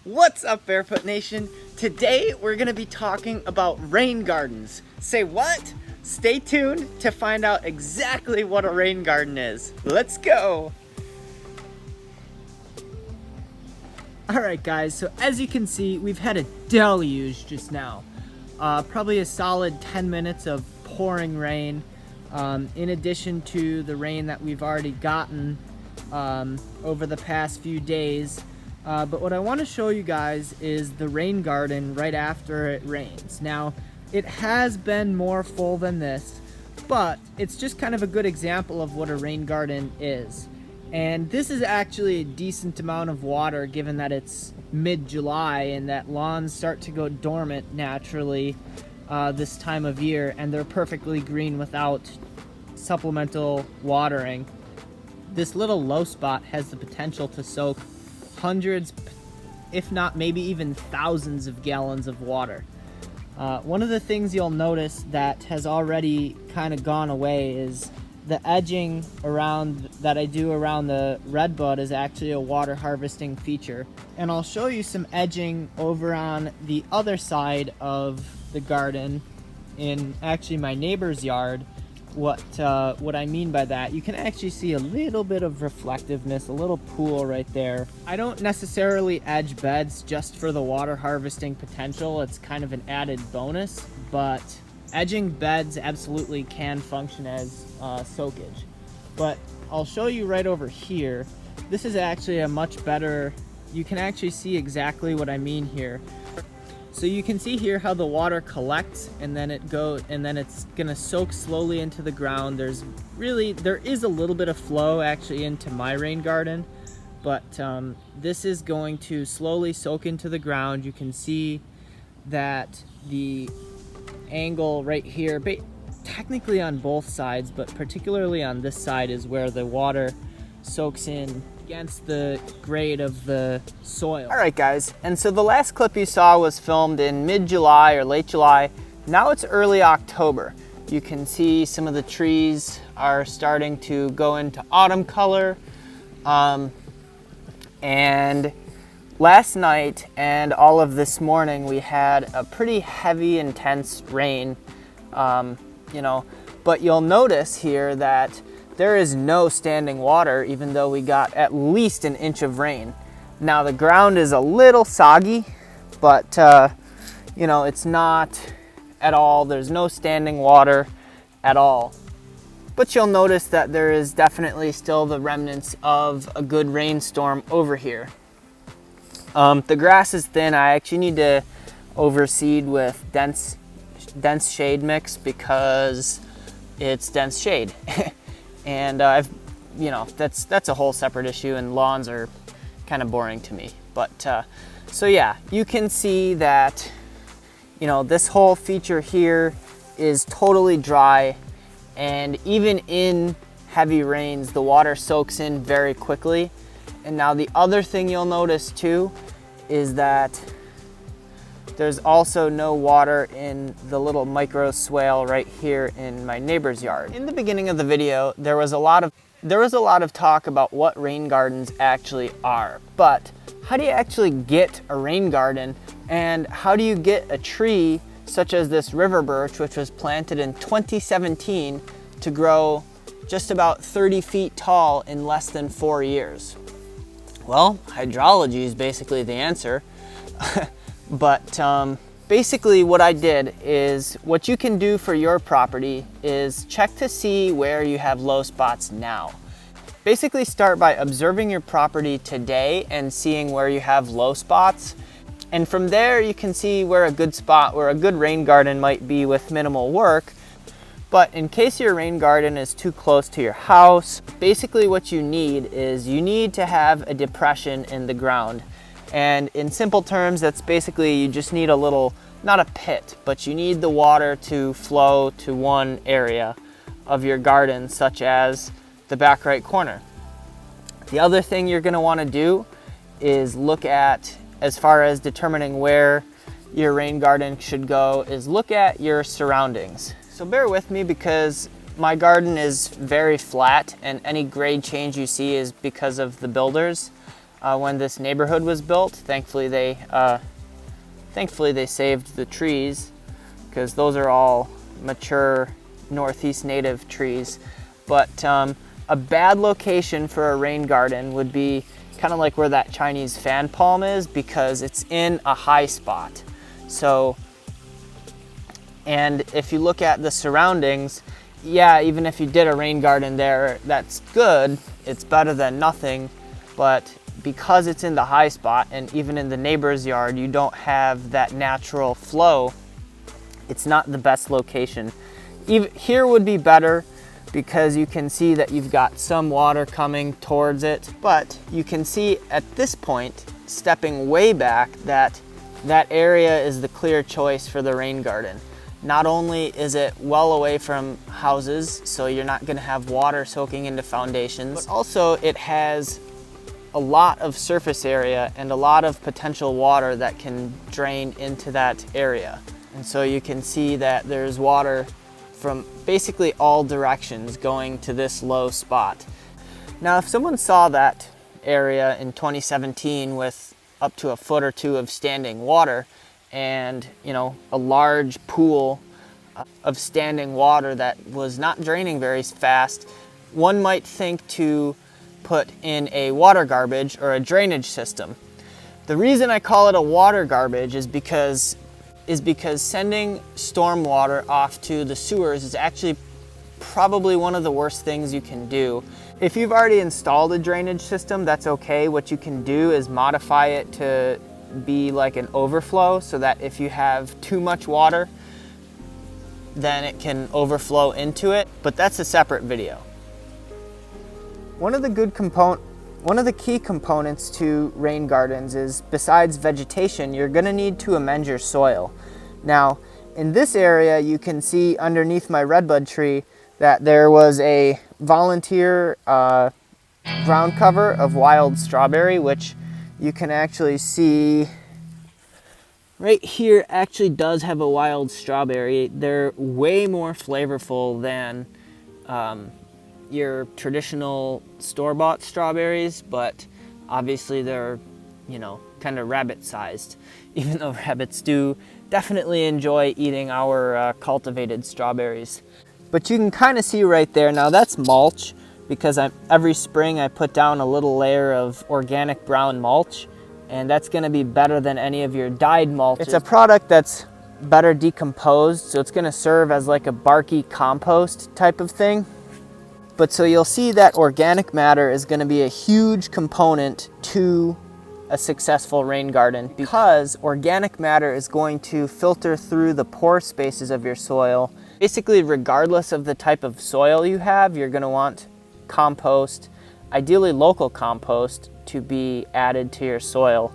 What's up, Barefoot Nation? Today we're going to be talking about rain gardens. Say what? Stay tuned to find out exactly what a rain garden is. Let's go! Alright guys, so as you can see, we've had a deluge just now. Probably a solid 10 minutes of pouring rain, in addition to the rain that we've already gotten over the past few days. But what I want to show you guys is the rain garden right after it rains. Now, it has been more full than this, but it's just kind of a good example of what a rain garden is. And this is actually a decent amount of water given that it's mid-July and that lawns start to go dormant naturally this time of year, and they're perfectly green without supplemental watering. This little low spot has the potential to soak hundreds, if not maybe even thousands of gallons of water. One of the things you'll notice that has already kind of gone away is the edging around that I do around the redbud is actually a water harvesting feature. And I'll show you some edging over on the other side of the garden in actually my neighbor's yard. What I mean by that, you can actually see a little bit of reflectiveness, a little pool right there. I don't necessarily edge beds just for the water harvesting potential. It's kind of an added bonus, but edging beds absolutely can function as soakage. But I'll show you right over here. This is actually a much better, you can actually see exactly what I mean here. So you can see here how the water collects and then it's gonna soak slowly into the ground. There is a little bit of flow actually into my rain garden, but this is going to slowly soak into the ground. You can see that the angle right here, technically on both sides, but particularly on this side is where the water soaks in against the grade of the soil. All right guys, and so the last clip you saw was filmed in mid-July or late July. Now it's early October. You can see some of the trees are starting to go into autumn color. And last night and all of this morning we had a pretty heavy, intense rain, but you'll notice here that there is no standing water, even though we got at least an inch of rain. Now the ground is a little soggy, but it's not at all, there's no standing water at all. But you'll notice that there is definitely still the remnants of a good rainstorm over here. The grass is thin. I actually need to overseed with dense shade mix because it's dense shade. And that's a whole separate issue, and lawns are kind of boring to me. But so yeah, you can see that this whole feature here is totally dry, and even in heavy rains the water soaks in very quickly. And now the other thing you'll notice too is that there's also no water in the little micro swale right here in my neighbor's yard. In the beginning of the video, there was a lot of talk about what rain gardens actually are. But how do you actually get a rain garden, and how do you get a tree such as this river birch, which was planted in 2017, to grow just about 30 feet tall in less than 4 years? Well, hydrology is basically the answer. But basically what I did is, what you can do for your property is check to see where you have low spots now. Basically start by observing your property today and seeing where you have low spots. And from there you can see where a good spot, where a good rain garden might be with minimal work. But in case your rain garden is too close to your house, basically what you need is you need to have a depression in the ground. And in simple terms, that's basically you just need a little, not a pit, but you need the water to flow to one area of your garden, such as the back right corner. The other thing you're going to want to do is look at, as far as determining where your rain garden should go, is look at your surroundings. So bear with me because my garden is very flat and any grade change you see is because of the builders. when this neighborhood was built. Thankfully they saved the trees, because those are all mature Northeast native trees. But a bad location for a rain garden would be kind of like where that Chinese fan palm is, because it's in a high spot. So, and if you look at the surroundings, yeah, even if you did a rain garden there, that's good. It's better than nothing. But because it's in the high spot, and even in the neighbor's yard, you don't have that natural flow, it's not the best location. Even here would be better, because you can see that you've got some water coming towards it, but you can see at this point, stepping way back, that that area is the clear choice for the rain garden. Not only is it well away from houses, so you're not gonna have water soaking into foundations, but also it has a lot of surface area and a lot of potential water that can drain into that area. And so you can see that there's water from basically all directions going to this low spot. Now, if someone saw that area in 2017 with up to a foot or two of standing water, and a large pool of standing water that was not draining very fast, one might think to put in a water garbage or a drainage system. The reason I call it a water garbage is because sending stormwater off to the sewers is actually probably one of the worst things you can do. If you've already installed a drainage system, that's okay. What you can do is modify it to be like an overflow, so that if you have too much water, then it can overflow into it, but that's a separate video. One of the key components to rain gardens is, besides vegetation, you're gonna need to amend your soil. Now, in this area, you can see underneath my redbud tree that there was a volunteer ground cover of wild strawberry, which you can actually see right here actually does have a wild strawberry. They're way more flavorful than your traditional store-bought strawberries, but obviously they're, kind of rabbit-sized, even though rabbits do definitely enjoy eating our cultivated strawberries. But you can kind of see right there, now that's mulch, because every spring I put down a little layer of organic brown mulch, and that's gonna be better than any of your dyed mulch. It's a product that's better decomposed, so it's gonna serve as like a barky compost type of thing. But so you'll see that organic matter is gonna be a huge component to a successful rain garden, because organic matter is going to filter through the pore spaces of your soil. Basically, regardless of the type of soil you have, you're gonna want compost, ideally local compost, to be added to your soil.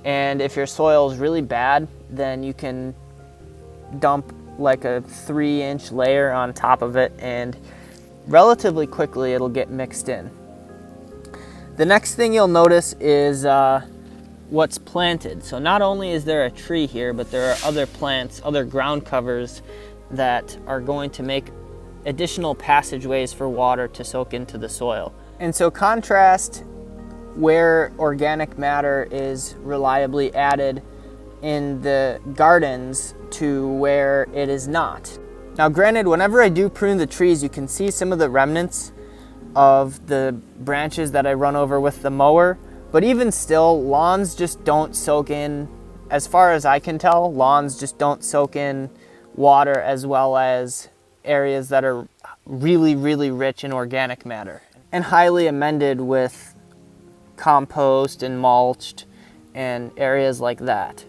And if your soil is really bad, then you can dump like a 3-inch layer on top of it, and relatively quickly it'll get mixed in. The next thing you'll notice is what's planted. So not only is there a tree here, but there are other plants, other ground covers that are going to make additional passageways for water to soak into the soil. And so contrast where organic matter is reliably added in the gardens to where it is not. Now granted, whenever I do prune the trees, you can see some of the remnants of the branches that I run over with the mower, but even still, lawns just don't soak in, as far as I can tell, lawns just don't soak in water as well as areas that are really, really rich in organic matter and highly amended with compost and mulched and areas like that.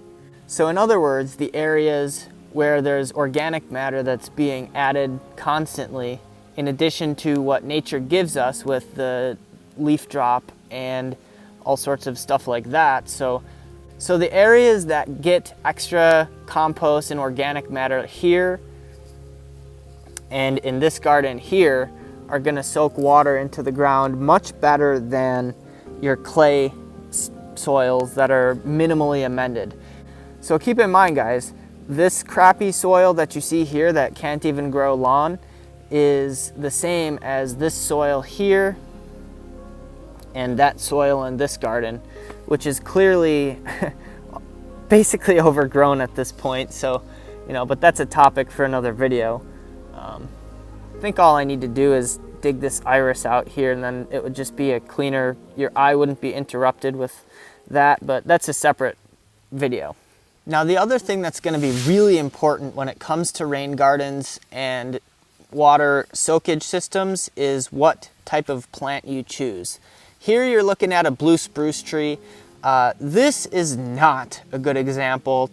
So in other words, the areas where there's organic matter that's being added constantly, in addition to what nature gives us with the leaf drop and all sorts of stuff like that. So the areas that get extra compost and organic matter here and in this garden here are gonna soak water into the ground much better than your clay soils that are minimally amended. So keep in mind, guys, this crappy soil that you see here that can't even grow lawn is the same as this soil here and that soil in this garden, which is clearly basically overgrown at this point. So, you know, but that's a topic for another video. I think all I need to do is dig this iris out here, and then it would just be a cleaner, your eye wouldn't be interrupted with that, but that's a separate video. Now, the other thing that's going to be really important when it comes to rain gardens and water soakage systems is what type of plant you choose. Here you're looking at a blue spruce tree. This is not a good example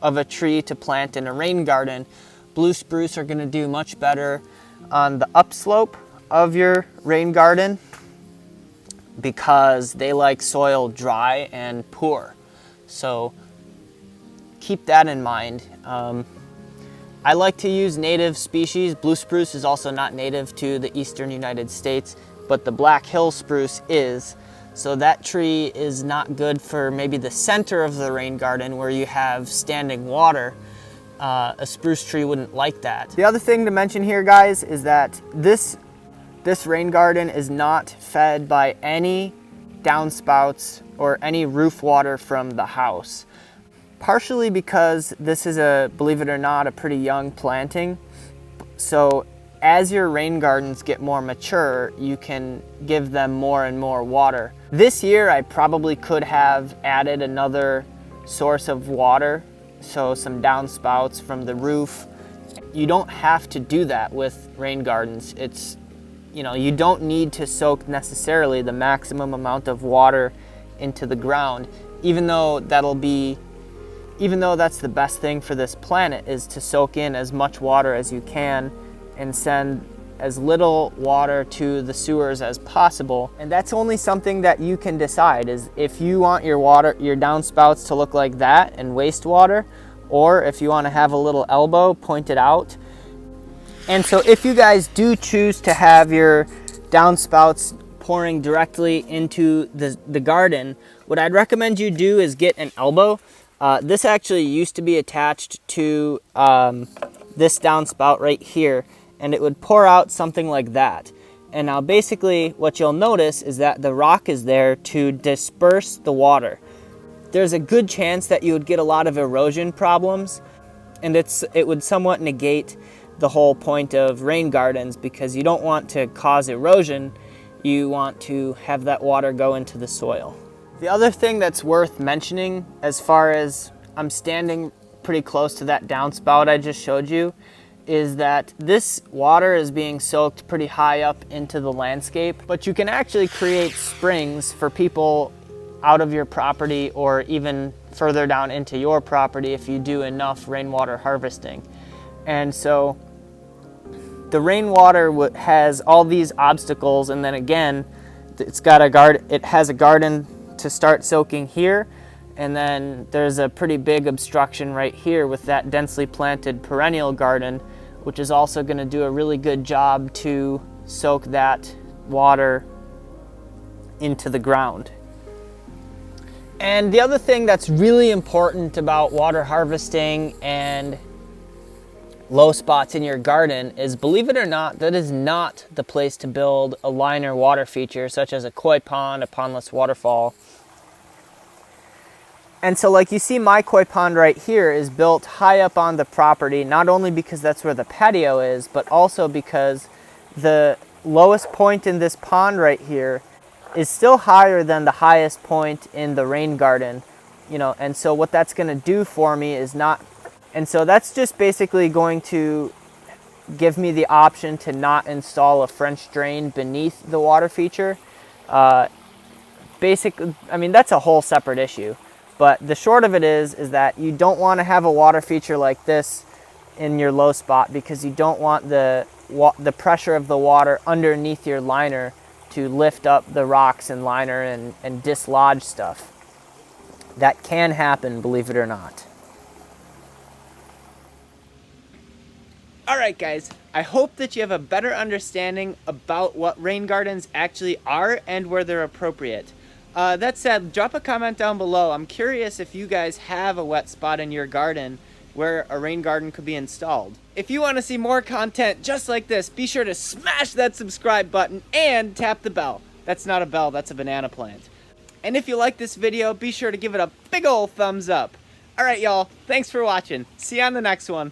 of a tree to plant in a rain garden. Blue spruce are going to do much better on the upslope of your rain garden because they like soil dry and poor. So keep that in mind. I like to use native species. Blue spruce is also not native to the eastern United States, but the Black Hill spruce is. So that tree is not good for maybe the center of the rain garden where you have standing water. A spruce tree wouldn't like that. The other thing to mention here, guys, is that this rain garden is not fed by any downspouts or any roof water from the house. Partially because this is believe it or not, a pretty young planting. So as your rain gardens get more mature, you can give them more and more water. This year, I probably could have added another source of water, so some downspouts from the roof. You don't have to do that with rain gardens. It's, you know, you don't need to soak necessarily the maximum amount of water into the ground, even though that's the best thing for this planet, is to soak in as much water as you can and send as little water to the sewers as possible. And that's only something that you can decide, is if you want your downspouts to look like that and waste water, or if you want to have a little elbow pointed out. And so if you guys do choose to have your downspouts pouring directly into the garden, what I'd recommend you do is get an elbow. This actually used to be attached to this downspout right here, and it would pour out something like that. And now basically what you'll notice is that the rock is there to disperse the water. There's a good chance that you would get a lot of erosion problems, and it would somewhat negate the whole point of rain gardens, because you don't want to cause erosion, you want to have that water go into the soil. The other thing that's worth mentioning, as far as I'm standing pretty close to that downspout I just showed you, is that this water is being soaked pretty high up into the landscape, but you can actually create springs for people out of your property or even further down into your property if you do enough rainwater harvesting. And so the rainwater has all these obstacles, and then again, it has a garden to start soaking here, and then there's a pretty big obstruction right here with that densely planted perennial garden, which is also going to do a really good job to soak that water into the ground. And the other thing that's really important about water harvesting and low spots in your garden is, believe it or not, that is not the place to build a liner water feature such as a koi pond, a pondless waterfall. And so like you see, my koi pond right here is built high up on the property, not only because that's where the patio is, but also because the lowest point in this pond right here is still higher than the highest point in the rain garden, you know. And so what that's going to do for me is that's just basically going to give me the option to not install a French drain beneath the water feature. Basically, I mean, that's a whole separate issue. But the short of it is that you don't want to have a water feature like this in your low spot, because you don't want the pressure of the water underneath your liner to lift up the rocks and liner and dislodge stuff. That can happen, believe it or not. All right, guys, I hope that you have a better understanding about what rain gardens actually are and where they're appropriate. That said, drop a comment down below. I'm curious if you guys have a wet spot in your garden where a rain garden could be installed. If you want to see more content just like this, be sure to smash that subscribe button and tap the bell. That's not a bell, that's a banana plant. And if you like this video, be sure to give it a big ol' thumbs up. All right, y'all, thanks for watching. See you on the next one.